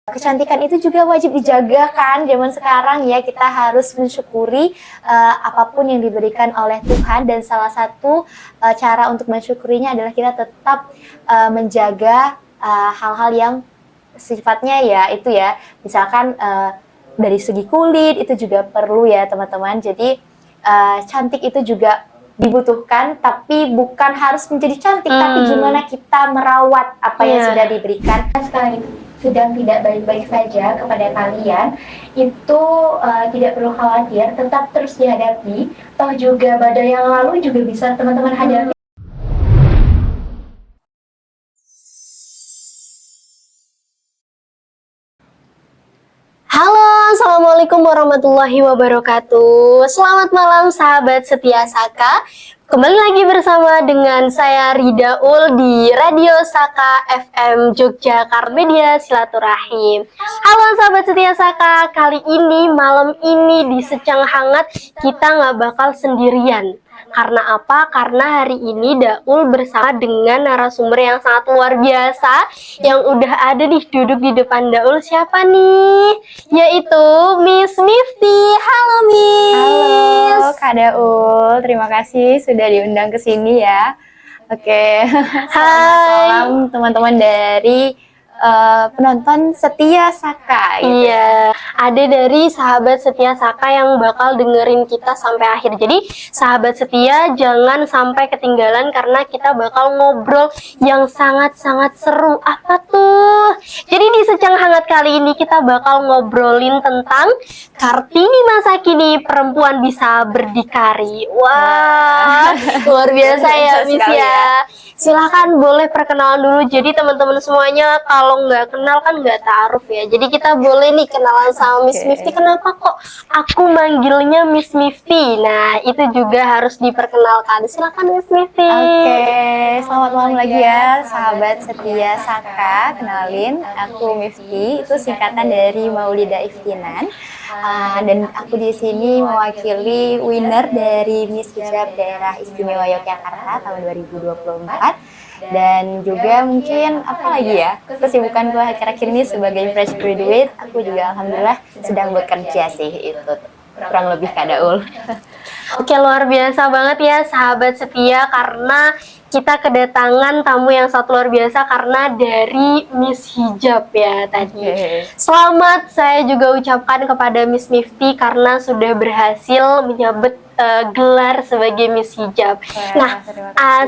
Kecantikan itu juga wajib dijaga kan zaman sekarang ya, kita harus mensyukuri apapun yang diberikan oleh Tuhan, dan salah satu cara untuk mensyukurinya adalah kita tetap menjaga hal-hal yang sifatnya ya itu ya, misalkan dari segi kulit itu juga perlu ya teman-teman. Jadi cantik itu juga dibutuhkan, tapi bukan harus menjadi cantik, tapi gimana kita merawat apa yang sudah diberikan. Sekarang itu sedang tidak baik-baik saja kepada kalian, itu tidak perlu khawatir, tetap terus dihadapi. Toh juga badai yang lalu juga bisa teman-teman hadapi. Halo, assalamualaikum warahmatullahi wabarakatuh. Selamat malam sahabat setia Saka. Kembali lagi bersama dengan saya Ridaul di Radio Saka FM Yogyakarta Media Silaturahim. Halo sahabat setia Saka, kali ini malam ini di Secang Hangat kita nggak bakal sendirian. Karena apa? Karena hari ini Daul bersama dengan narasumber yang sangat luar biasa yang udah ada nih duduk di depan Daul. Siapa nih? Yaitu Miss Mifty. Halo Miss. Halo Kak Daul, terima kasih sudah diundang ke sini ya. Oke. Selamat malam teman-teman dari penonton setia Saka gitu. Iya, ada dari sahabat setia Saka yang bakal dengerin kita sampai akhir. Jadi sahabat setia jangan sampai ketinggalan karena kita bakal ngobrol yang sangat-sangat seru. Apa tuh? Jadi di Secang Hangat kali ini kita bakal ngobrolin tentang Kartini masa kini perempuan bisa berdikari. Wah, luar biasa ya Miss ya. Silahkan boleh perkenalan dulu. Jadi teman-teman semuanya kalau nggak kenal kan nggak ta'aruf ya. Jadi kita boleh nih kenalan sama Miss Mifty. Kenapa kok aku manggilnya Miss Mifty? Nah itu juga harus diperkenalkan. Silahkan Miss Mifty. Oke, selamat malam lagi ya sahabat setia Saka. Kenalin, aku Mifty. Itu singkatan dari Maulida Iftinan. Dan aku di sini mewakili winner dari Miss Hijab Daerah Istimewa Yogyakarta tahun 2024, dan juga mungkin apa lagi ya, kesibukanku akhir-akhir ini sebagai fresh graduate. Aku juga alhamdulillah sedang bekerja sih, itu kurang lebih Kak Daul. Oke, luar biasa banget ya sahabat setia, karena kita kedatangan tamu yang sangat luar biasa karena dari Miss Hijab ya tadi. Selamat saya juga ucapkan kepada Miss Mifty karena sudah berhasil menyabet gelar sebagai Miss Hijab. Nah,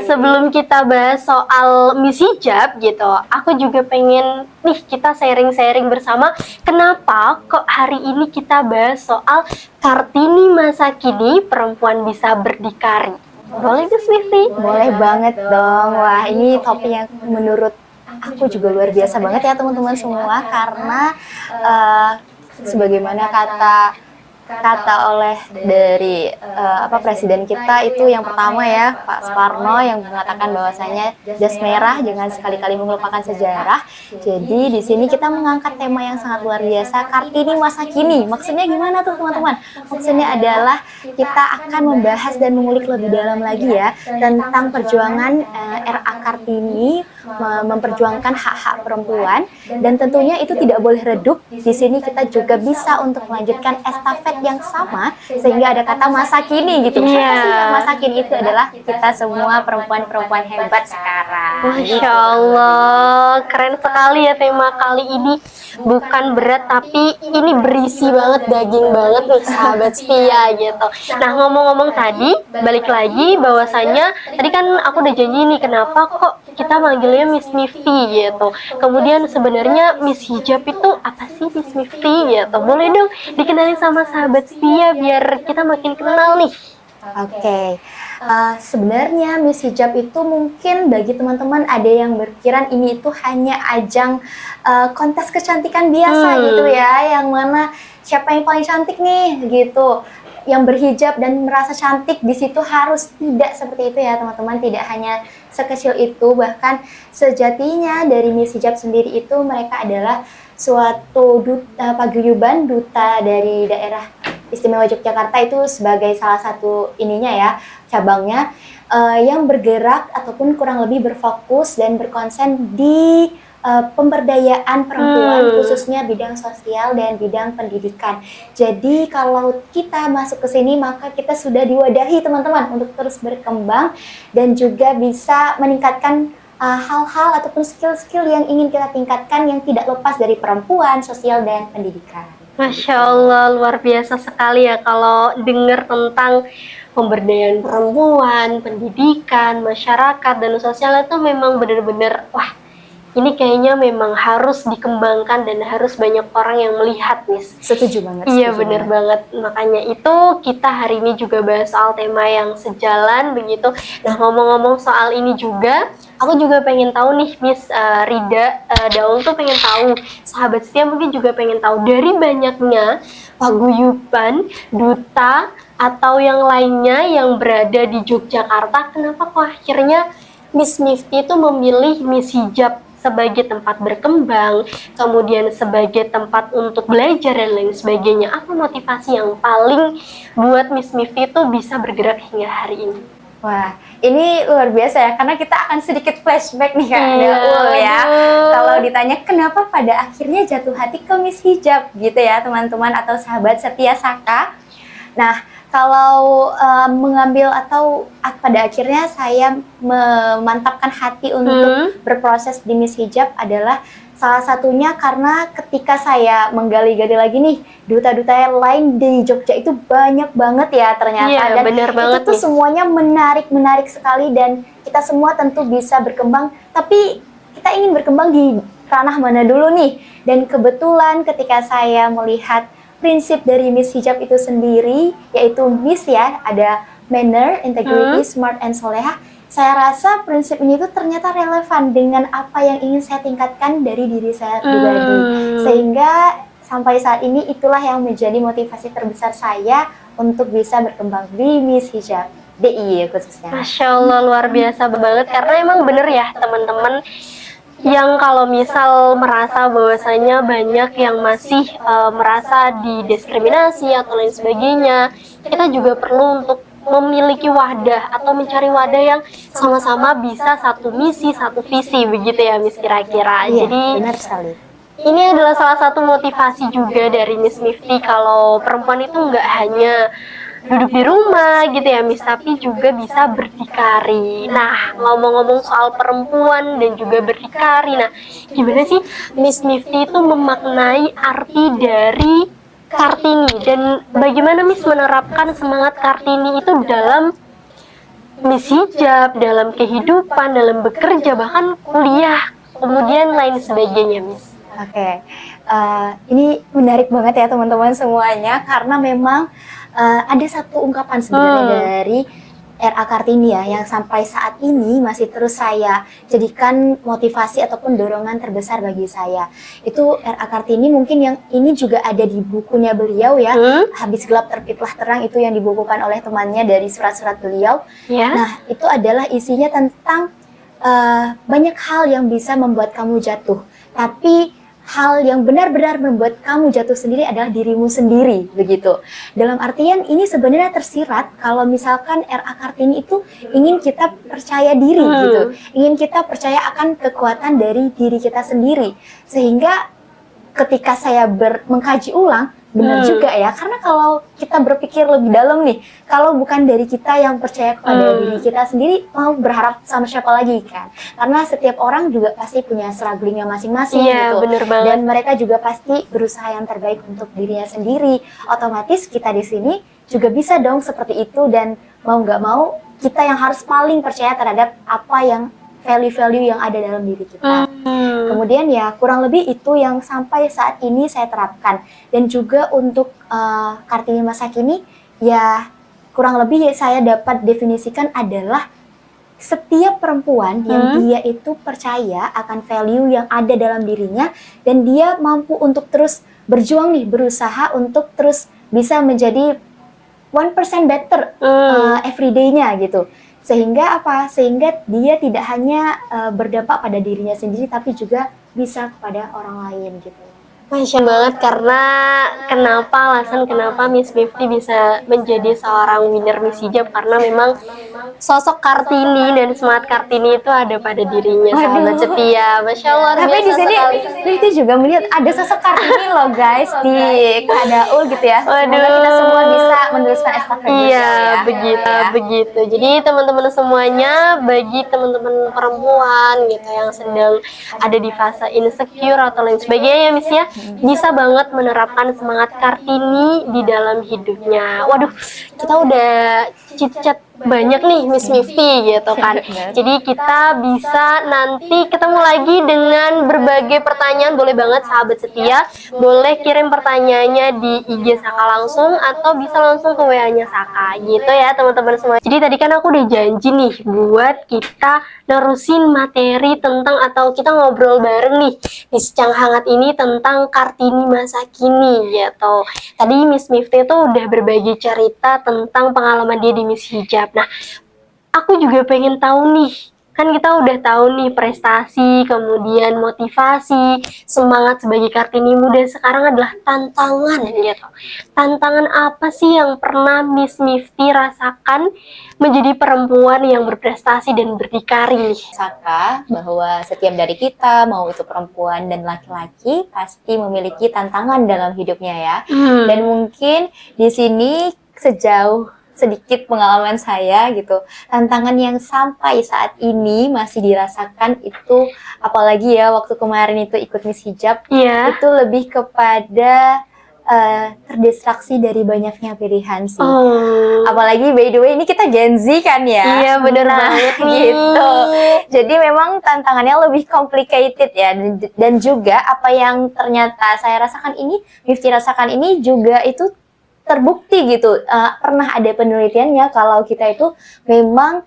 sebelum kita bahas soal Miss Hijab gitu, aku juga pengen nih kita sharing-sharing bersama kenapa kok hari ini kita bahas soal Kartini masa kini perempuan bisa berdikari. Boleh Miss Mifty? Boleh banget dong. Wah, ini topik yang menurut aku juga luar biasa banget ya teman-teman semua, karena sebagaimana kata oleh dari presiden kita itu yang pertama ya, Pak Soekarno, yang mengatakan bahwasanya jas merah jangan sekali-kali melupakan sejarah. Jadi di sini kita mengangkat tema yang sangat luar biasa, Kartini masa kini. Maksudnya gimana tuh teman-teman? Maksudnya adalah kita akan membahas dan mengulik lebih dalam lagi ya tentang perjuangan RA Kartini memperjuangkan hak-hak perempuan, dan tentunya itu tidak boleh redup. Di sini kita juga bisa untuk melanjutkan estafet yang sama, sehingga ada kata masa kini gitu. Masa kini itu adalah kita semua perempuan-perempuan hebat sekarang. Masya Allah, keren sekali ya tema kali ini. Bukan berat tapi ini berisi banget, daging banget nih sahabat setia gitu. Nah ngomong-ngomong tadi, balik lagi bahwasanya tadi kan aku udah janji nih kenapa kok kita manggilnya Miss Mifty gitu. Kemudian sebenarnya Miss Hijab itu apa sih Miss Mifty gitu? Boleh dong dikenalin sama sahabat setia biar kita makin kenal nih. Oke. Sebenarnya Miss Hijab itu mungkin bagi teman-teman ada yang berpikiran ini itu hanya ajang kontes kecantikan biasa gitu ya, yang mana siapa yang paling cantik nih gitu, yang berhijab dan merasa cantik di situ. Harus tidak seperti itu ya teman-teman, tidak hanya sekecil itu. Bahkan sejatinya dari Miss Hijab sendiri itu mereka adalah suatu paguyuban duta dari daerah Istimewa Yogyakarta, itu sebagai salah satu ininya ya, cabangnya, yang bergerak ataupun kurang lebih berfokus dan berkonsen di pemberdayaan perempuan, Hmm. khususnya bidang sosial dan bidang pendidikan. Jadi kalau kita masuk ke sini, maka kita sudah diwadahi teman-teman untuk terus berkembang dan juga bisa meningkatkan hal-hal ataupun skill-skill yang ingin kita tingkatkan yang tidak lepas dari perempuan, sosial, dan pendidikan. Masya Allah, luar biasa sekali ya kalau dengar tentang pemberdayaan perempuan, pendidikan, masyarakat, dan sosial itu memang benar-benar, wah, ini kayaknya memang harus dikembangkan dan harus banyak orang yang melihat, Miss. Setuju banget. Iya, setuju benar banget. Makanya itu kita hari ini juga bahas soal tema yang sejalan begitu. Nah, ngomong-ngomong soal ini juga, aku juga pengen tahu nih, Miss Rida, Daul tuh pengen tahu, sahabat setia mungkin juga pengen tahu dari banyaknya paguyuban, duta, atau yang lainnya yang berada di Yogyakarta, kenapa kok akhirnya Miss Mifty itu memilih Miss Hijab sebagai tempat berkembang, kemudian sebagai tempat untuk belajar dan lain sebagainya. Apa motivasi yang paling buat Miss Mifty itu bisa bergerak hingga hari ini? Wah, ini luar biasa ya, karena kita akan sedikit flashback nih Kak Iya, Daul ya. aduh. Kalau ditanya kenapa pada akhirnya jatuh hati ke Miss Hijab gitu ya teman-teman atau sahabat setia Saka. Nah, kalau mengambil atau pada akhirnya saya memantapkan hati untuk berproses di Miss Hijab adalah salah satunya karena ketika saya menggali-gali lagi nih, duta-duta yang lain di Jogja itu banyak banget ya ternyata. Iya, dan benar banget, itu tuh Miss. semuanya menarik sekali dan kita semua tentu bisa berkembang, tapi kita ingin berkembang di ranah mana dulu nih. Dan kebetulan ketika saya melihat prinsip dari Miss Hijab itu sendiri, yaitu Miss ya, ada manner, integrity, smart, and soleha. Saya rasa prinsip ini tuh ternyata relevan dengan apa yang ingin saya tingkatkan dari diri saya pribadi. Sehingga sampai saat ini itulah yang menjadi motivasi terbesar saya untuk bisa berkembang di Miss Hijab DIY khususnya. Masya Allah, luar biasa banget. Karena emang bener ya teman-teman, yang kalau misal merasa bahwasanya banyak yang masih merasa didiskriminasi atau lain sebagainya, kita juga perlu untuk memiliki wadah atau mencari wadah yang sama-sama bisa satu misi, satu visi, begitu ya Miss kira-kira. Iya, Jadi benar sekali. ini adalah salah satu motivasi juga dari Miss Mifty kalau perempuan itu nggak hanya duduk di rumah gitu ya Miss, tapi juga bisa berdikari. Nah, ngomong-ngomong soal perempuan dan juga berdikari, nah gimana sih Miss Mifty itu memaknai arti dari Kartini dan bagaimana Miss menerapkan semangat Kartini itu dalam Miss Hijab, dalam kehidupan, dalam bekerja, bahkan kuliah, kemudian lain sebagainya Miss. Oke, ini menarik banget ya teman-teman semuanya karena memang ada satu ungkapan sebenarnya dari R.A. Kartini ya yang sampai saat ini masih terus saya jadikan motivasi ataupun dorongan terbesar bagi saya. Itu R.A. Kartini mungkin yang ini juga ada di bukunya beliau ya, Habis Gelap Terbitlah Terang, itu yang dibukukan oleh temannya dari surat-surat beliau. Ya. Nah, itu adalah isinya tentang banyak hal yang bisa membuat kamu jatuh, tapi hal yang benar-benar membuat kamu jatuh sendiri adalah dirimu sendiri, begitu. Dalam artian ini sebenarnya tersirat kalau misalkan R.A. Kartini itu ingin kita percaya diri gitu, ingin kita percaya akan kekuatan dari diri kita sendiri. Sehingga ketika saya mengkaji ulang, benar juga ya, karena kalau kita berpikir lebih dalam nih, kalau bukan dari kita yang percaya kepada diri kita sendiri, mau berharap sama siapa lagi kan? Karena setiap orang juga pasti punya strugglingnya masing-masing gitu. Bener banget. Dan mereka juga pasti berusaha yang terbaik untuk dirinya sendiri. Otomatis kita di sini juga bisa dong seperti itu, dan mau nggak mau kita yang harus paling percaya terhadap apa yang value-value yang ada dalam diri kita. Kemudian ya kurang lebih itu yang sampai saat ini saya terapkan. Dan juga untuk Kartini masa kini ya kurang lebih saya dapat definisikan adalah setiap perempuan yang dia itu percaya akan value yang ada dalam dirinya dan dia mampu untuk terus berjuang nih, berusaha untuk terus bisa menjadi 1% better everyday-nya gitu. Sehingga apa? Sehingga dia tidak hanya berdampak pada dirinya sendiri tapi juga bisa kepada orang lain gitu. Masya banget, karena alasan kenapa Miss Mifty bisa menjadi seorang winner Miss Hijab, karena memang sosok Kartini dan semangat Kartini itu ada pada dirinya, sahabat Waduh. setia. Masya Allah, Tapi di biasa sini sekali. Rifty juga melihat ada sosok Kartini loh guys di Kadaul gitu ya. Semoga Waduh. kita semua bisa meneruskan estafet beliau Iya, ya. begitu, Ya. begitu. Jadi teman-teman semuanya, bagi teman-teman perempuan gitu yang sedang ada di fase insecure atau lain sebagainya ya Miss ya, bisa banget menerapkan semangat Kartini di dalam hidupnya. Waduh, kita udah chit-chat banyak nih Miss Mifty gitu kan. Jadi kita bisa nanti ketemu lagi dengan berbagai pertanyaan. Boleh banget sahabat setia, boleh kirim pertanyaannya di IG Saka langsung atau bisa langsung ke WA-nya Saka gitu ya teman-teman semua. Jadi tadi kan aku udah janji nih buat kita nerusin materi tentang, atau kita ngobrol bareng nih di Secang Hangat ini tentang Kartini masa kini gitu. Tadi Miss Mifty tuh udah berbagi cerita tentang pengalaman dia di Miss Hijab. Nah, aku juga pengen tahu nih, kan kita udah tahu nih prestasi, kemudian motivasi, semangat sebagai Kartini muda, sekarang adalah tantangan gitu. Tantangan apa sih yang pernah Miss Mifty rasakan menjadi perempuan yang berprestasi dan berdikari? Saka bahwa setiap dari kita, mau itu perempuan dan laki-laki, pasti memiliki tantangan dalam hidupnya ya. Dan mungkin di sini sejauh sedikit pengalaman saya gitu, tantangan yang sampai saat ini masih dirasakan itu, apalagi ya waktu kemarin itu ikut Miss Hijab, itu lebih kepada terdistraksi dari banyaknya pilihan sih. Apalagi by the way ini kita Gen Z kan ya. Iya bener banget nih. Gitu. Jadi memang tantangannya lebih complicated ya, dan juga apa yang ternyata saya rasakan ini, Mifty rasakan ini juga itu terbukti gitu. Pernah ada penelitiannya kalau kita itu memang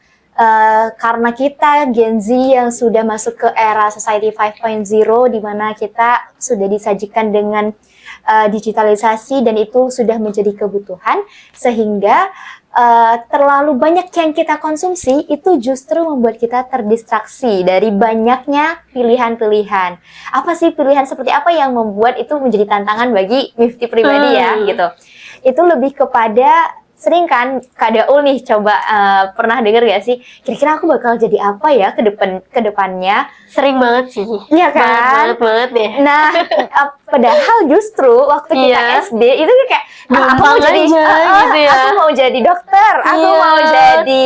karena kita Gen Z yang sudah masuk ke era Society 5.0 di mana kita sudah disajikan dengan digitalisasi dan itu sudah menjadi kebutuhan, sehingga terlalu banyak yang kita konsumsi itu justru membuat kita terdistraksi dari banyaknya pilihan-pilihan. Apa sih pilihan seperti apa yang membuat itu menjadi tantangan bagi Mifty pribadi ya gitu. Itu lebih kepada, sering kan Kadaul nih coba pernah denger gak sih, kira-kira aku bakal jadi apa ya ke depannya? Sering banget sih. Iya kan? Banget deh. Nah, padahal justru waktu kita SD itu kayak aku mau jadi gitu ya. aku mau jadi dokter, aku mau jadi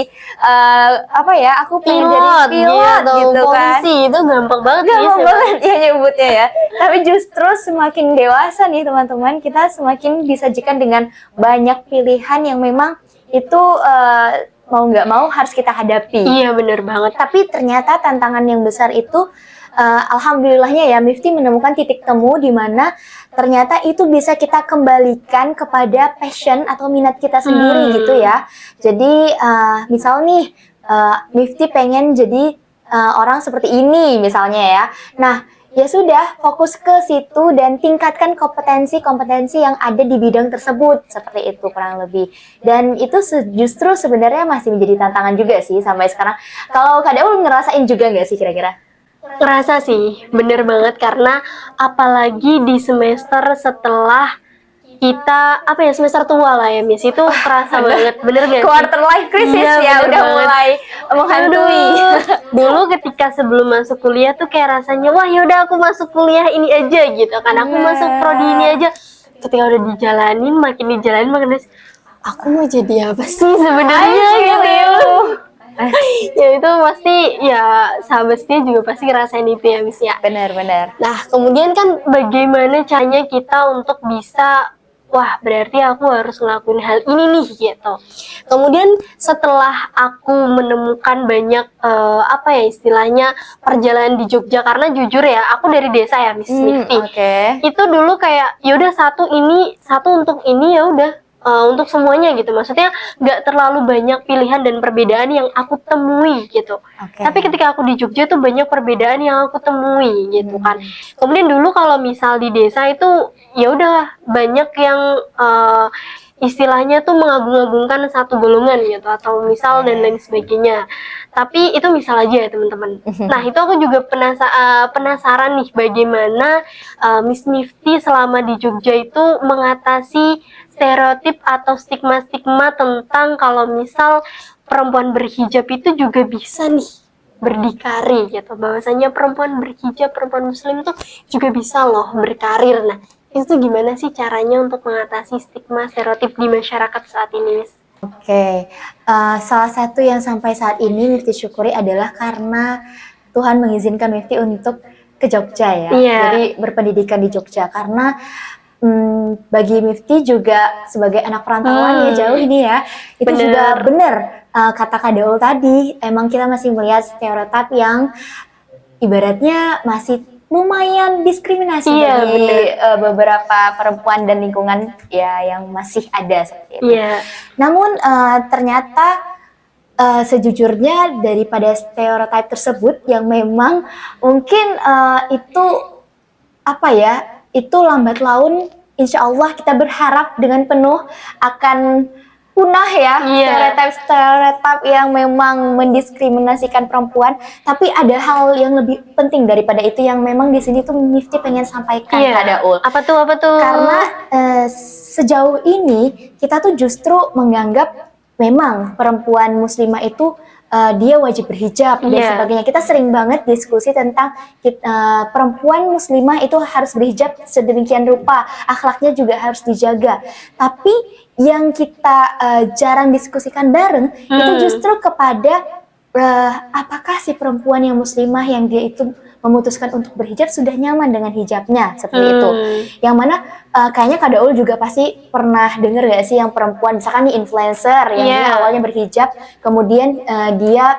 apa ya? Aku pengen jadi pilot gitu kan. Polisi, itu gampang banget Gampang banget ya nyebutnya ya. Tapi justru semakin dewasa nih teman-teman, kita semakin disajikan dengan banyak pilihan yang memang itu mau nggak mau harus kita hadapi. Iya bener banget. Tapi ternyata tantangan yang besar itu, alhamdulillahnya ya Mifty menemukan titik temu di mana ternyata itu bisa kita kembalikan kepada passion atau minat kita sendiri gitu ya. Jadi misal nih Mifty pengen jadi orang seperti ini misalnya ya. Nah, ya sudah, fokus ke situ dan tingkatkan kompetensi-kompetensi yang ada di bidang tersebut, seperti itu kurang lebih. Dan itu justru sebenarnya masih menjadi tantangan juga sih sampai sekarang. Kalau Kak Daul ngerasain juga nggak sih kira-kira? Ngerasa sih, bener banget, karena apalagi di semester setelah kita semester tua lah ya Miss, itu kerasa banget, bener gak sih? Quarter life crisis ya udah banget. mulai menghantui. Dulu ketika sebelum masuk kuliah tuh kayak rasanya, wah yaudah aku masuk kuliah ini aja gitu kan, aku masuk prodi ini aja. Ketika udah dijalanin makin aku mau jadi apa sih sebenarnya gitu. Ya itu pasti ya sahabat setia juga pasti ngerasain itu ya Miss ya. Benar-benar. Nah kemudian kan bagaimana caranya kita untuk bisa, wah berarti aku harus ngelakuin hal ini nih gitu. Kemudian setelah aku menemukan banyak istilahnya perjalanan di Jogja, karena jujur ya aku dari desa ya Miss Mifty. Itu dulu kayak yaudah satu untuk ini ya udah. Untuk semuanya gitu, maksudnya nggak terlalu banyak pilihan dan perbedaan yang aku temui gitu. Tapi ketika aku di Jogja tuh banyak perbedaan yang aku temui gitu kan. Kemudian dulu kalau misal di desa itu ya udah banyak yang istilahnya tuh mengagung-agungkan satu golongan gitu atau misal dan lain sebagainya. Tapi itu misal aja ya teman-teman. Nah itu aku juga penasaran nih bagaimana Miss Mifty selama di Jogja itu mengatasi stereotip atau stigma-stigma tentang kalau misal perempuan berhijab itu juga bisa nih berdikari gitu, bahwasanya perempuan berhijab, perempuan muslim tuh juga bisa loh berkarir. Nah itu gimana sih caranya untuk mengatasi stigma stereotip di masyarakat saat ini, Miss? Oke, salah satu yang sampai saat ini Mifty syukuri adalah karena Tuhan mengizinkan Mifty untuk ke Jogja ya. Iya. Jadi berpendidikan di Jogja karena bagi Mifty juga sebagai anak perantauan ya jauh ini ya, itu Bener. juga benar kata Kak Daul tadi, emang kita masih melihat stereotip yang ibaratnya masih lumayan diskriminasi Iya, bagi beberapa perempuan dan lingkungan ya yang masih ada seperti itu. Iya. Namun ternyata sejujurnya daripada stereotip tersebut yang memang mungkin itu apa ya, itu lambat laun insya Allah kita berharap dengan penuh akan punah ya. Iya. Stereotip yang memang mendiskriminasikan perempuan, tapi ada hal yang lebih penting daripada itu yang memang di sini tuh Mifty pengen sampaikan Iya. Kak Daul. Apa tuh? Karena sejauh ini kita tuh justru menganggap memang perempuan muslimah itu dia wajib berhijab dan Iya. sebagainya. Kita sering banget diskusi tentang perempuan muslimah itu harus berhijab sedemikian rupa, akhlaknya juga harus dijaga. Tapi yang kita jarang diskusikan bareng itu justru kepada apakah si perempuan yang muslimah yang dia itu memutuskan untuk berhijab sudah nyaman dengan hijabnya seperti itu. Yang mana kayaknya Kak Daul juga pasti pernah denger gak sih yang perempuan misalkan nih influencer yang dia awalnya berhijab, kemudian dia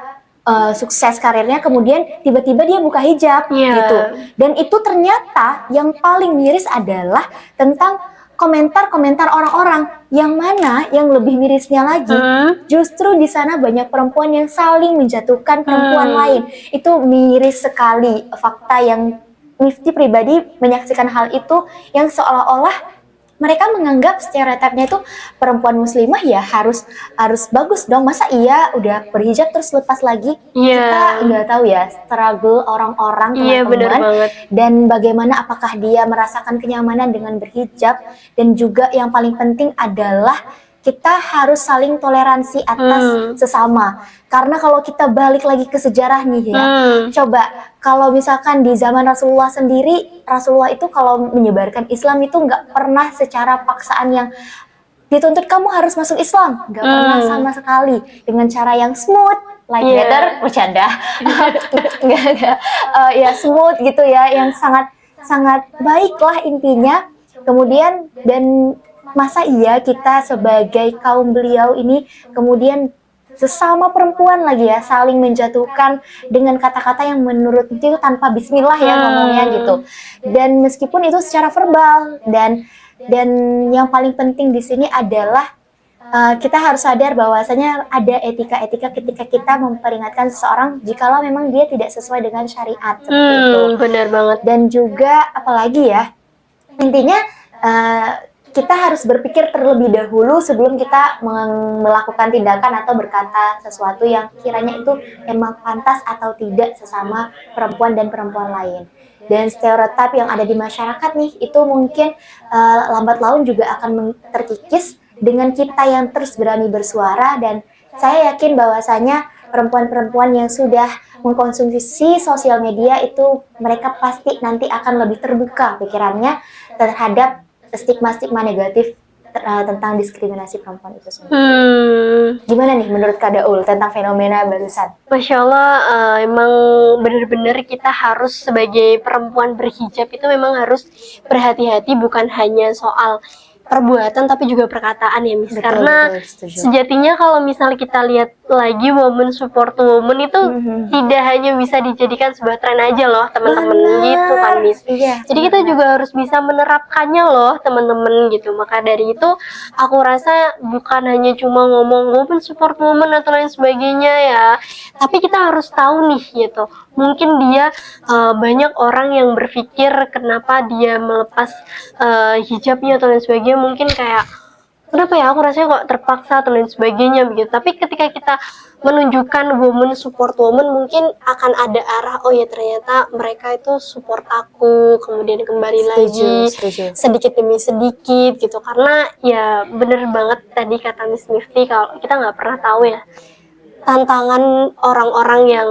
sukses karirnya, kemudian tiba-tiba dia buka hijab gitu. Dan itu ternyata yang paling miris adalah tentang komentar-komentar orang-orang, yang mana yang lebih mirisnya lagi justru di sana banyak perempuan yang saling menjatuhkan perempuan lain. Itu miris sekali fakta yang Mifty pribadi menyaksikan hal itu, yang seolah-olah mereka menganggap stereotipnya itu perempuan muslimah ya harus bagus dong, masa iya udah berhijab terus lepas lagi. Kita nggak tahu ya struggle orang-orang teman-teman, dan bagaimana apakah dia merasakan kenyamanan dengan berhijab, dan juga yang paling penting adalah kita harus saling toleransi atas sesama. Karena kalau kita balik lagi ke sejarah nih ya, coba kalau misalkan di zaman Rasulullah sendiri, Rasulullah itu kalau menyebarkan Islam itu nggak pernah secara paksaan yang dituntut kamu harus masuk Islam, nggak pernah sama sekali, dengan cara yang smooth, like better, bercanda, ya smooth gitu ya, yang sangat baik lah intinya. Kemudian dan masa iya kita sebagai kaum beliau ini kemudian sesama perempuan lagi ya saling menjatuhkan dengan kata-kata yang menurut itu tanpa bismillah ya ngomongnya gitu. Dan meskipun itu secara verbal, dan yang paling penting di sini adalah kita harus sadar bahwasanya ada etika-etika ketika kita memperingatkan seseorang jikalau memang dia tidak sesuai dengan syariat seperti itu. Benar banget. Dan juga apalagi ya, intinya kita harus berpikir terlebih dahulu sebelum kita melakukan tindakan atau berkata sesuatu yang kiranya itu emang pantas atau tidak sesama perempuan dan perempuan lain. Dan stereotip yang ada di masyarakat nih itu mungkin lambat laun juga akan terkikis dengan kita yang terus berani bersuara. Dan saya yakin bahwasanya perempuan-perempuan yang sudah mengkonsumsi sosial media itu mereka pasti nanti akan lebih terbuka pikirannya terhadap stigma-stigma negatif tentang diskriminasi perempuan itu sendiri. Gimana nih menurut Kak Daul tentang fenomena barusan? Masya Allah, emang benar-benar kita harus sebagai perempuan berhijab itu memang harus berhati-hati, bukan hanya soal perbuatan tapi juga perkataan ya Miss. Karena sejatinya kalau misalnya kita lihat lagi momen support woman itu tidak hanya bisa dijadikan sebuah tren aja loh teman-teman gitu kan Miss. Jadi kita juga harus bisa menerapkannya loh teman-teman gitu. Maka dari itu aku rasa bukan hanya cuma ngomong woman support woman atau lain sebagainya ya, tapi kita harus tahu nih gitu. Mungkin dia banyak orang yang berpikir kenapa dia melepas hijabnya atau lain sebagainya, mungkin kayak kenapa ya aku rasanya kok terpaksa atau lain sebagainya begitu. Tapi ketika kita menunjukkan woman support woman, mungkin akan ada arah, oh ya ternyata mereka itu support aku, kemudian kembali lagi Setuju. sedikit demi sedikit gitu. Karena ya bener banget tadi kata Miss Mifty, kalau kita nggak pernah tahu ya tantangan orang-orang yang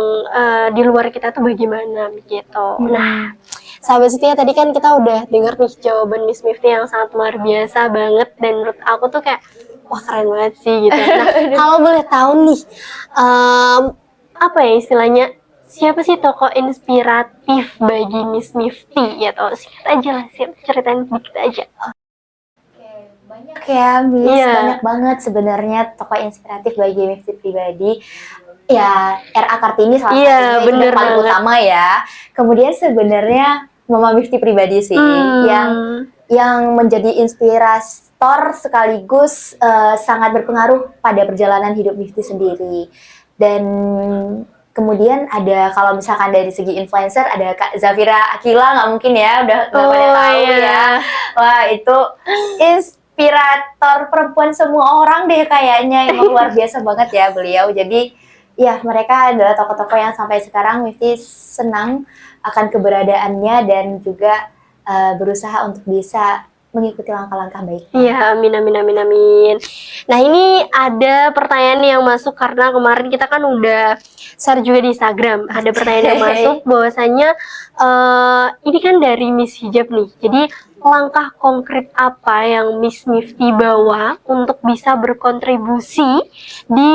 di luar kita tuh bagaimana begitu. Nah, sahabat setia, tadi kan kita udah denger nih jawaban Miss Mifty yang sangat luar biasa banget, dan menurut aku tuh kayak wah keren banget sih gitu. Nah, kalau boleh tahu nih, apa ya istilahnya, siapa sih tokoh inspiratif bagi Miss Mifty ya? Atau singkat aja lah, ceritain sedikit aja. Banyak ya, Miss. Iya. Banyak banget sebenarnya tokoh inspiratif bagi Mifty pribadi. Ya, R.A. Kartini salah Iya, satunya itu bener yang paling banget. utama ya. Kemudian sebenarnya Mama Mifty pribadi sih yang menjadi inspirator sekaligus sangat berpengaruh pada perjalanan hidup Mifty sendiri. Dan kemudian ada, kalau misalkan dari segi influencer, ada Kak Zafira Akila, nggak mungkin ya, udah nggak pada tahu iya. ya. Wah, itu inspirator perempuan semua orang deh kayaknya, emang luar biasa banget ya beliau. Jadi ya, mereka adalah tokoh-tokoh yang sampai sekarang Mifty senang akan keberadaannya dan juga berusaha untuk bisa mengikuti langkah-langkah baik. Iya, amin, amin, amin, amin. Nah, ini ada pertanyaan yang masuk karena kemarin kita kan udah share juga di Instagram. Ada pertanyaan yang masuk bahwasanya ini kan dari Miss Hijab nih. Jadi langkah konkret apa yang Miss Mifty bawa untuk bisa berkontribusi di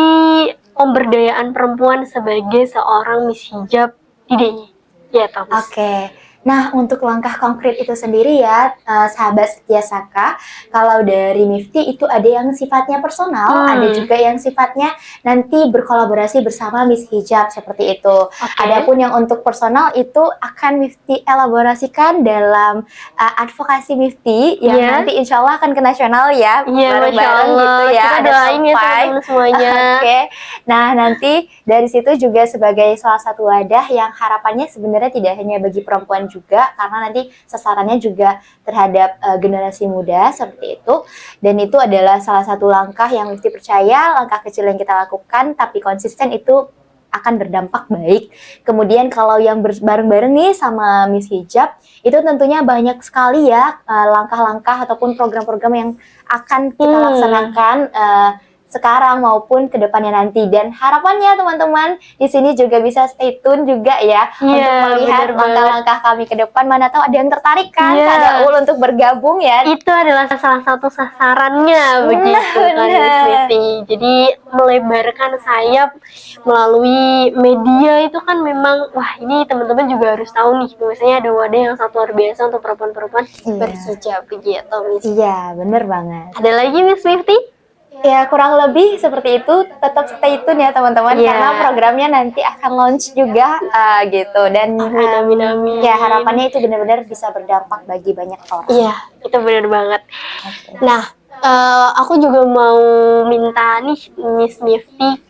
pemberdayaan perempuan sebagai seorang Miss Hijab di DIY? Ya, Thomas. Oke. Nah, untuk langkah konkret itu sendiri ya, sahabat setia Saka, kalau dari Mifty itu ada yang sifatnya personal, ada juga yang sifatnya nanti berkolaborasi bersama Miss Hijab, seperti itu. Adapun yang untuk personal itu akan Mifty elaborasikan dalam advokasi Mifty yang nanti insya Allah akan ke nasional ya, bareng-bareng gitu ya. Kita doain ya teman-teman semuanya. Oke. Nah, nanti dari situ juga sebagai salah satu wadah yang harapannya sebenarnya tidak hanya bagi perempuan juga, karena nanti sasarannya juga terhadap generasi muda seperti itu. Dan itu adalah salah satu langkah yang Mifty percaya, langkah kecil yang kita lakukan tapi konsisten itu akan berdampak baik. Kemudian kalau yang bareng-bareng nih sama Miss Hijab, itu tentunya banyak sekali ya langkah-langkah ataupun program-program yang akan kita laksanakan sekarang maupun ke depannya nanti. Dan harapannya teman-teman di sini juga bisa stay tune juga ya untuk melihat langkah-langkah kami ke depan. Mana tahu ada yang tertarik kan Kak Daul untuk bergabung ya. Itu adalah salah satu sasarannya begitu kan Miss Mifty. Jadi melebarkan sayap melalui media itu kan memang, wah ini teman-teman juga harus tahu nih bahwasanya ada wadah yang sangat luar biasa untuk perempuan-perempuan berhijab begitu Miss. Iya, bener banget. Ada lagi Miss Mifty? Ya, kurang lebih seperti itu. Tetap stay tune ya teman-teman, karena programnya nanti akan launch juga gitu. Dan amin. Ya, harapannya itu benar-benar bisa berdampak bagi banyak orang. Iya, itu benar banget. Nah, aku juga mau minta nih Miss Mifty,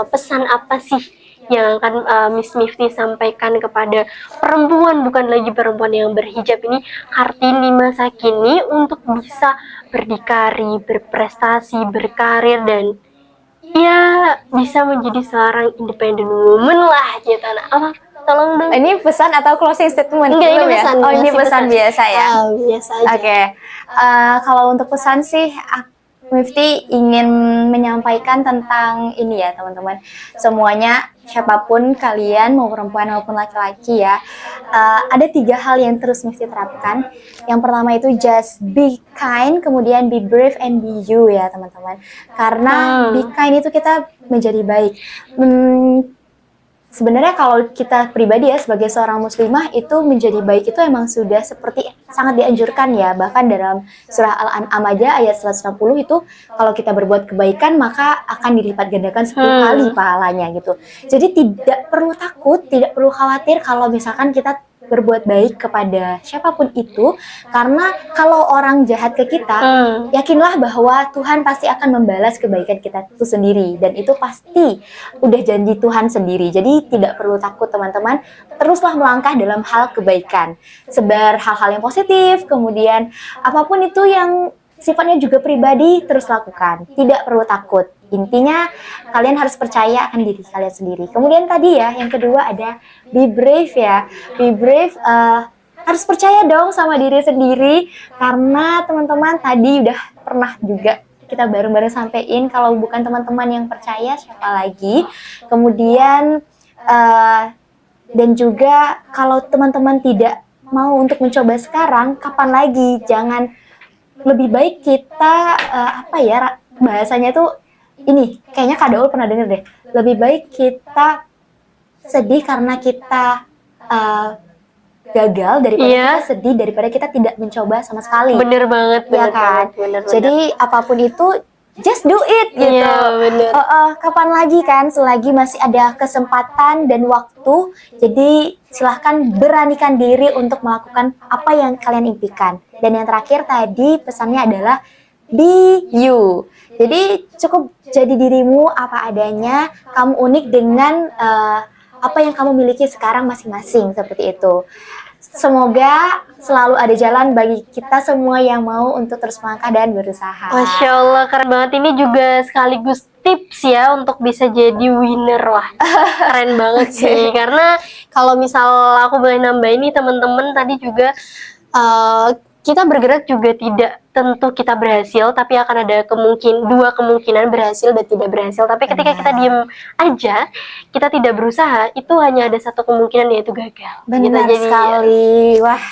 pesan apa sih yang akan Miss Mifty sampaikan kepada perempuan, bukan lagi perempuan yang berhijab ini, Kartini masa kini, untuk bisa berdikari, berprestasi, berkarir, dan ya bisa menjadi seorang independent woman lah gitu. Nah, apa? Tolong dong. Ini pesan atau closing statement? Enggak, ini pesan. Oh, ini pesan biasa ya? Biasa aja. Oke. Kalau untuk pesan sih, Mifty ingin menyampaikan tentang ini ya teman-teman. Semuanya, siapapun kalian, mau perempuan maupun laki-laki ya, ada 3 hal yang terus Mifty terapkan. Yang pertama itu just be kind, kemudian be brave and be you ya teman-teman. Karena be kind itu kita menjadi baik. Sebenarnya kalau kita pribadi ya sebagai seorang muslimah itu menjadi baik itu emang sudah seperti sangat dianjurkan ya. Bahkan dalam surah Al-An'am aja ayat 160 itu kalau kita berbuat kebaikan maka akan dilipat gandakan 10 kali pahalanya gitu. Jadi tidak perlu takut, tidak perlu khawatir kalau misalkan kita berbuat baik kepada siapapun itu, karena kalau orang jahat ke kita, yakinlah bahwa Tuhan pasti akan membalas kebaikan kita itu sendiri, dan itu pasti udah janji Tuhan sendiri. Jadi tidak perlu takut teman-teman, teruslah melangkah dalam hal kebaikan, sebar hal-hal yang positif, kemudian apapun itu yang sifatnya juga pribadi, terus lakukan. Tidak perlu takut. Intinya kalian harus percaya akan diri kalian sendiri. Kemudian tadi ya, yang kedua ada be brave ya. Be brave, harus percaya dong sama diri sendiri. Karena teman-teman tadi udah pernah juga kita bareng-bareng sampein, kalau bukan teman-teman yang percaya, siapa lagi. Kemudian dan juga kalau teman-teman tidak mau untuk mencoba sekarang, kapan lagi? Jangan, lebih baik kita bahasanya tuh ini, kayaknya Kak Daul pernah denger deh. Lebih baik kita sedih karena kita gagal daripada kita sedih daripada kita tidak mencoba sama sekali. Bener banget, ya kan? bener. Jadi apapun itu, just do it gitu. Iya, bener. Kapan lagi kan, selagi masih ada kesempatan dan waktu. Jadi silahkan beranikan diri untuk melakukan apa yang kalian impikan. Dan yang terakhir tadi pesannya adalah be you. Jadi cukup jadi dirimu apa adanya. Kamu unik dengan apa yang kamu miliki sekarang masing-masing, seperti itu. Semoga selalu ada jalan bagi kita semua yang mau untuk terus melangkah dan berusaha. Masya Allah, keren banget. Ini juga sekaligus tips ya untuk bisa jadi winner. Wah, keren banget sih. Karena kalau misal aku boleh nambahin nih teman-teman, tadi juga kita bergerak juga tidak tentu kita berhasil, tapi akan ada dua kemungkinan berhasil dan tidak berhasil. Tapi ketika kita diem aja, kita tidak berusaha, itu hanya ada satu kemungkinan, yaitu gagal. Benar gitu. Jadi, sekali. Wah,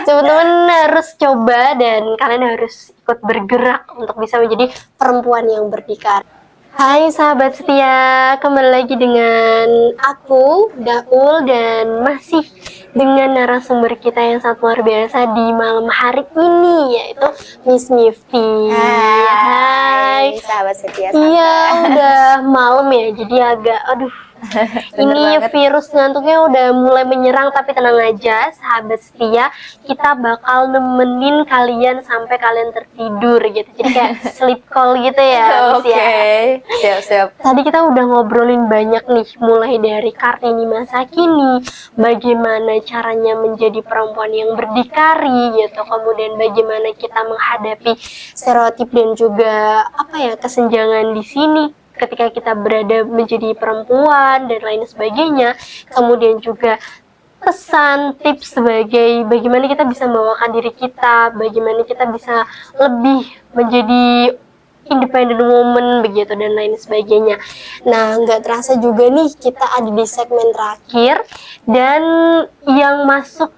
teman-teman harus coba dan kalian harus ikut bergerak untuk bisa menjadi perempuan yang berdikari. Hai sahabat setia, kembali lagi dengan aku, Daul, dan masih dengan narasumber kita yang sangat luar biasa di malam hari ini, yaitu Miss Mifty. Hai sahabat setia. Iya, udah malam ya, jadi agak ini banget. virus ngantuknya udah mulai menyerang, tapi tenang aja sahabat setia, kita bakal nemenin kalian sampai kalian tertidur gitu. Jadi kayak sleep call gitu ya. Oke. Siap-siap. Tadi kita udah ngobrolin banyak nih, mulai dari Kartini masa kini, bagaimana caranya menjadi perempuan yang berdikari gitu, kemudian bagaimana kita menghadapi stereotip dan juga kesenjangan di sini ketika kita berada menjadi perempuan dan lain sebagainya. Kemudian juga pesan, tips sebagai bagaimana kita bisa membawakan diri kita, bagaimana kita bisa lebih menjadi independent woman begitu dan lain sebagainya. Nah, nggak terasa juga nih kita ada di segmen terakhir, dan yang masuk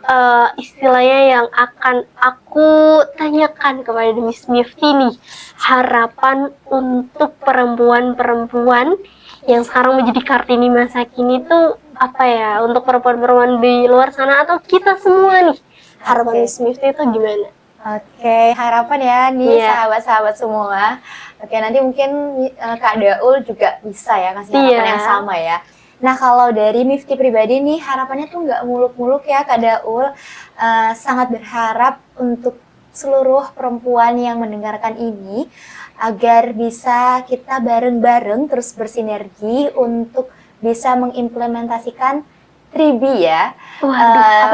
istilahnya yang akan aku tanyakan kepada Miss Mifty nih, harapan untuk perempuan-perempuan yang sekarang menjadi Kartini masa kini tuh apa ya, untuk perempuan-perempuan di luar sana atau kita semua nih, harapan Miss Mifty itu gimana? Oke, harapan ya nih sahabat-sahabat semua. Oke, nanti mungkin Kak Daul juga bisa ya kasih harapan yang sama ya. Nah, kalau dari Mifty pribadi nih, harapannya tuh nggak muluk-muluk ya Kak Daul. Sangat berharap untuk seluruh perempuan yang mendengarkan ini, agar bisa kita bareng-bareng terus bersinergi untuk bisa mengimplementasikan 3B ya.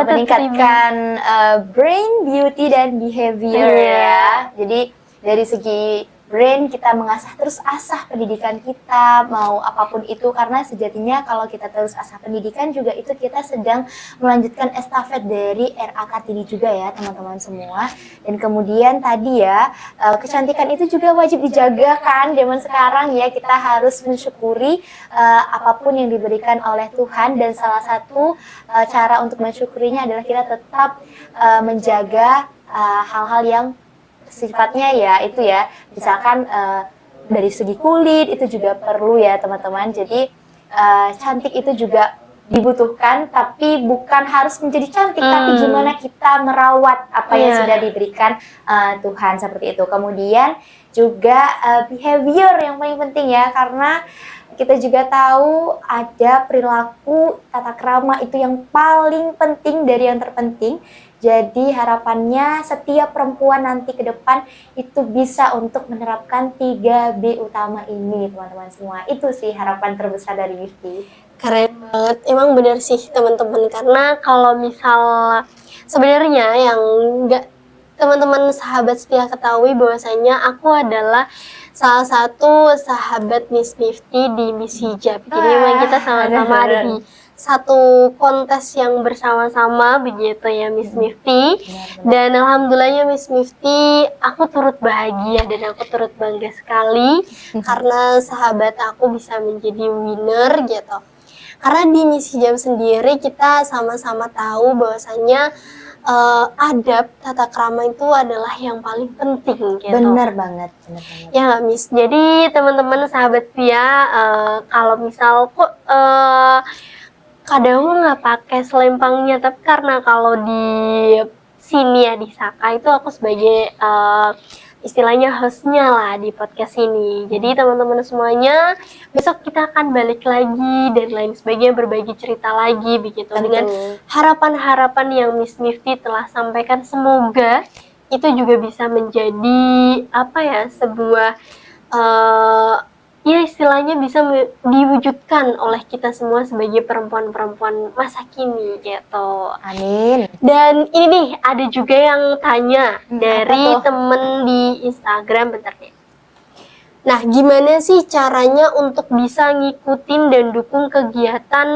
Meningkatkan brain, beauty, dan behavior ya. Jadi dari segi brain kita mengasah terus asah pendidikan kita, mau apapun itu, karena sejatinya kalau kita terus asah pendidikan juga itu kita sedang melanjutkan estafet dari RA Kartini juga ya teman-teman semua. Dan kemudian tadi ya, kecantikan itu juga wajib dijaga kan zaman sekarang ya. Kita harus mensyukuri apapun yang diberikan oleh Tuhan, dan salah satu cara untuk mensyukurinya adalah kita tetap menjaga hal-hal yang sifatnya ya itu ya, misalkan dari segi kulit itu juga perlu ya teman-teman. Jadi cantik itu juga dibutuhkan, tapi bukan harus menjadi cantik, tapi gimana kita merawat apa yang sudah diberikan Tuhan, seperti itu. Kemudian juga behavior yang paling penting ya, karena kita juga tahu ada perilaku tata krama itu yang paling penting dari yang terpenting. Jadi harapannya setiap perempuan nanti ke depan itu bisa untuk menerapkan 3B utama ini teman-teman semua. Itu sih harapan terbesar dari Mifty. Keren banget, emang benar sih teman-teman, karena kalau misal sebenarnya yang nggak teman-teman sahabat setia ketahui bahwasanya aku adalah salah satu sahabat Miss Mifty di Miss Hijab. Jadi memang kita sama-sama ada di satu kontes yang bersama-sama begitu ya Miss Mifty. Dan alhamdulillahnya Miss Mifty, aku turut bahagia dan aku turut bangga sekali karena sahabat aku bisa menjadi winner gitu. Karena di Miss Hijab sendiri kita sama-sama tahu bahwasanya adab tata krama itu adalah yang paling penting gitu. Benar banget, benar banget. Ya nggak Miss. Jadi teman-teman sahabat setia, kalau misal kok kadang nggak pakai selempangnya, tapi karena kalau di sini ya di Saka itu aku sebagai istilahnya hostnya lah di podcast ini. Jadi teman-teman semuanya besok kita akan balik lagi dan lain sebagainya, berbagi cerita lagi begitu. Dengan harapan-harapan yang Miss Mifty telah sampaikan, semoga itu juga bisa menjadi apa ya, sebuah ya istilahnya bisa diwujudkan oleh kita semua sebagai perempuan-perempuan masa kini gitu. Amin. Dan ini nih ada juga yang tanya dari temen di Instagram, bentar deh. Nah, gimana sih caranya untuk bisa ngikutin dan dukung kegiatan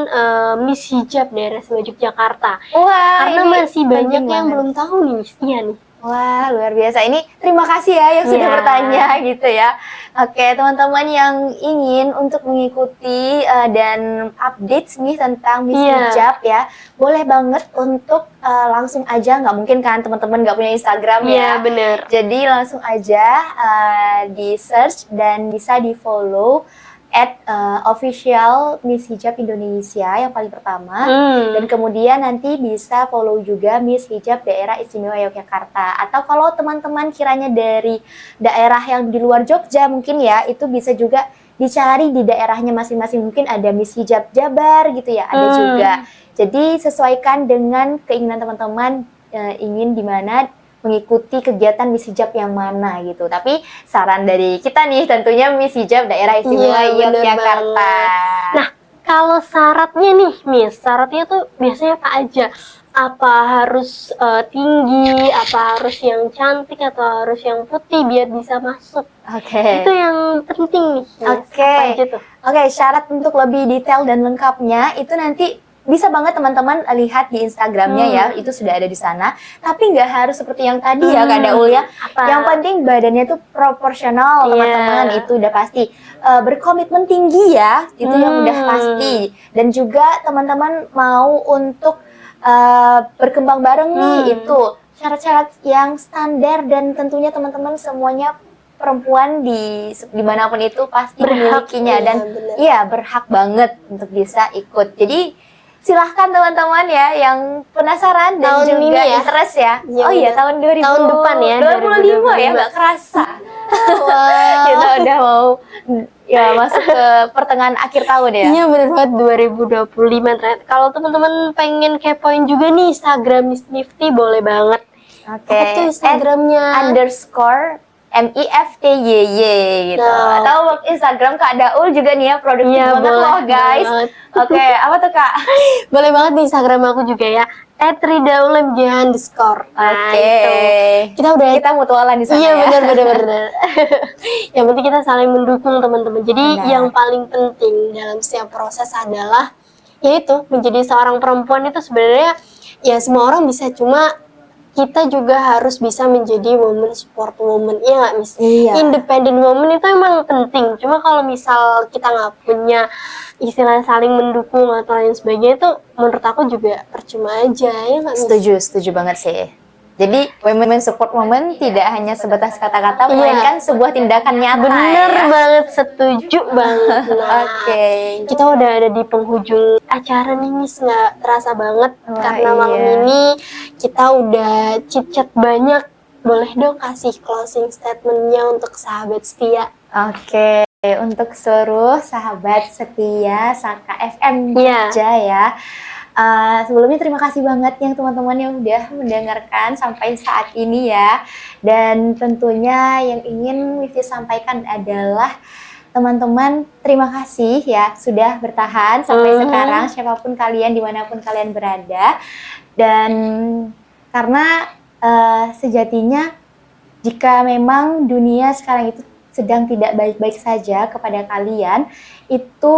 Miss Hijab daerah Yogyakarta? Wah, karena masih banyak yang banget. belum tahu nih Miss-nya nih. Wah, luar biasa. Ini terima kasih ya yang sudah bertanya gitu ya. Oke, teman-teman yang ingin untuk mengikuti dan update nih tentang Miss Hijab ya, boleh banget untuk langsung aja. Nggak mungkin kan teman-teman nggak punya Instagram ya. Iya, bener. Jadi langsung aja di search dan bisa di follow @official Miss Hijab Indonesia yang paling pertama, dan kemudian nanti bisa follow juga Miss Hijab Daerah Istimewa Yogyakarta. Atau kalau teman-teman kiranya dari daerah yang di luar Jogja mungkin ya, itu bisa juga dicari di daerahnya masing-masing. Mungkin ada Miss Hijab Jabar gitu ya, ada juga. Jadi sesuaikan dengan keinginan teman-teman, ingin di mana mengikuti kegiatan Miss Hijab yang mana gitu. Tapi saran dari kita nih tentunya Miss Hijab Daerah Istimewa Yogyakarta. Nah, kalau syaratnya nih Miss, syaratnya tuh biasanya apa aja? Apa harus tinggi, apa harus yang cantik, atau harus yang putih biar bisa masuk? Itu yang penting nih Miss. Apa aja tuh? Syarat untuk lebih detail dan lengkapnya itu nanti bisa banget teman-teman lihat di Instagramnya ya, itu sudah ada di sana. Tapi nggak harus seperti yang tadi ya Kak Daul ya. Yang penting badannya tuh proporsional teman-teman, itu udah pasti. Berkomitmen tinggi ya, itu yang udah pasti. Dan juga teman-teman mau untuk berkembang bareng nih, itu syarat-syarat yang standar dan tentunya teman-teman semuanya perempuan dimanapun itu pasti memilikinya dan iya berhak banget untuk bisa ikut. Jadi silahkan teman-teman ya yang penasaran dan tahun juga interest ya. Tahun 2000. Tahun depan ya. 2025 ya, nggak kerasa. Kita udah mau ya masuk ke pertengahan akhir tahun ya. Iya bener banget, 2025 ternyata. Kalau teman-teman pengen kepoin juga nih Instagram Miss Mifty, boleh banget. Itu Instagramnya @MIFTYY gitu. Atau Instagram Kak Daul juga nih ya, produktif banget loh guys. Apa tuh Kak? Boleh banget di Instagram aku juga ya, @ridaulmj_. Kita mutualan di sana. Iya benar. Yang penting kita saling mendukung teman-teman. Jadi yang paling penting dalam setiap proses adalah yaitu menjadi seorang perempuan itu sebenarnya ya semua orang bisa, cuma kita juga harus bisa menjadi woman support woman, ya nggak Miss? Independent woman itu emang penting. Cuma kalau misal kita nggak punya istilah saling mendukung atau lain sebagainya, itu menurut aku juga percuma aja, ya nggak Miss? Setuju banget sih. Jadi women support woman tidak hanya sebatas kata-kata, melainkan sebuah tindakan nyata. Bener banget, setuju banget. Kita udah ada di penghujung acara nih Miss, nggak terasa banget karena malam ini kita udah chit-chat banyak. Boleh dong kasih closing statementnya untuk sahabat setia. Untuk seluruh sahabat setia Saka FM Jogja ya. Sebelumnya terima kasih banget yang teman-teman yang udah mendengarkan sampai saat ini ya. Dan tentunya yang ingin Mifty sampaikan adalah teman-teman terima kasih ya sudah bertahan sampai sekarang, siapapun kalian, dimanapun kalian berada. Dan karena sejatinya jika memang dunia sekarang itu sedang tidak baik-baik saja kepada kalian, itu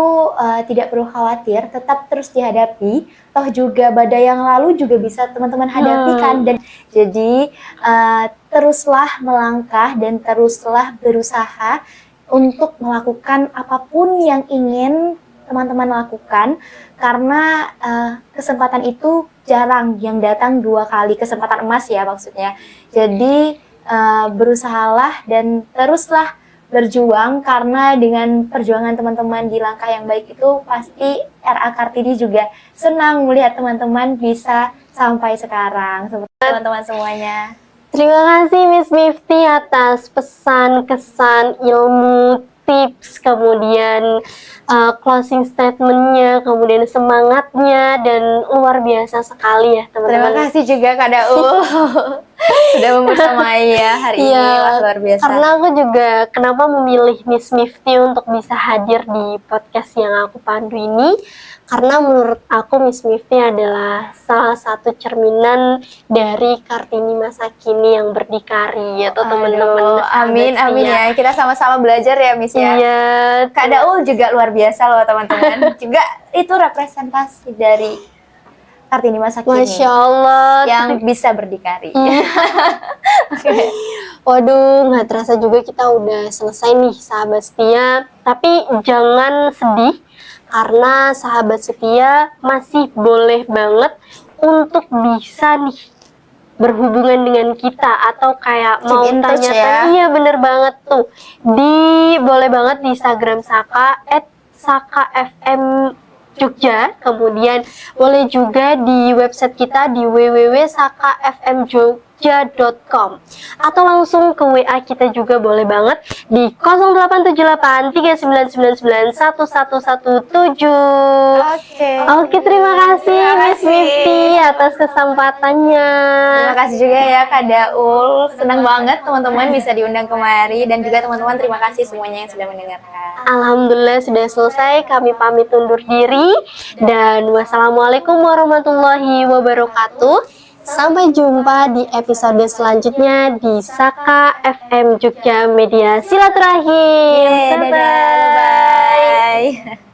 tidak perlu khawatir, tetap terus dihadapi. Toh juga badai yang lalu juga bisa teman-teman hadapi kan. Dan jadi teruslah melangkah dan teruslah berusaha untuk melakukan apapun yang ingin teman-teman lakukan, karena kesempatan itu jarang yang datang 2 kali, kesempatan emas ya maksudnya. Jadi berusahalah dan teruslah berjuang, karena dengan perjuangan teman-teman di langkah yang baik itu pasti RA Kartini juga senang melihat teman-teman bisa sampai sekarang seperti teman-teman semuanya. Terima kasih Miss Mifty atas pesan, kesan, ilmu, tips, kemudian closing statementnya, kemudian semangatnya, dan luar biasa sekali ya teman-teman. Terima kasih juga Kak Daul sudah membersamai ya hari ini. Wah, luar biasa. Karena aku juga kenapa memilih Miss Mifty untuk bisa hadir di podcast yang aku pandu ini, karena menurut aku Miss Mifty adalah salah satu cerminan dari Kartini masa kini yang berdikari ya teman-teman. Amin amin ya. Kita sama-sama belajar ya Miss ya. Iya. Kak Daul juga luar biasa loh teman-teman. Juga itu representasi dari Kartini masa kini. Masya Allah. Yang bisa berdikari. Okay. Waduh, nggak terasa juga kita udah selesai nih sahabat setia. Tapi jangan sedih, karena sahabat setia masih boleh banget untuk bisa nih berhubungan dengan kita, atau kayak mau tanya-tanya. Iya bener banget tuh, boleh banget di Instagram Saka @sakafm Jogja, kemudian boleh juga di website kita di www.sakafmjogja.com, atau langsung ke WA kita juga boleh banget di 0878 3999 1117. Oke, terima kasih Miss Mifty atas kesempatannya. Terima kasih juga ya Kak Daul. Senang banget teman-teman bisa diundang kemari, dan juga teman-teman terima kasih semuanya yang sudah mendengarkan. Alhamdulillah sudah selesai, kami pamit undur diri, dan wassalamualaikum warahmatullahi wabarakatuh. Sampai jumpa di episode selanjutnya di Saka FM Jogja Media Silaturahim. Dadah, bye.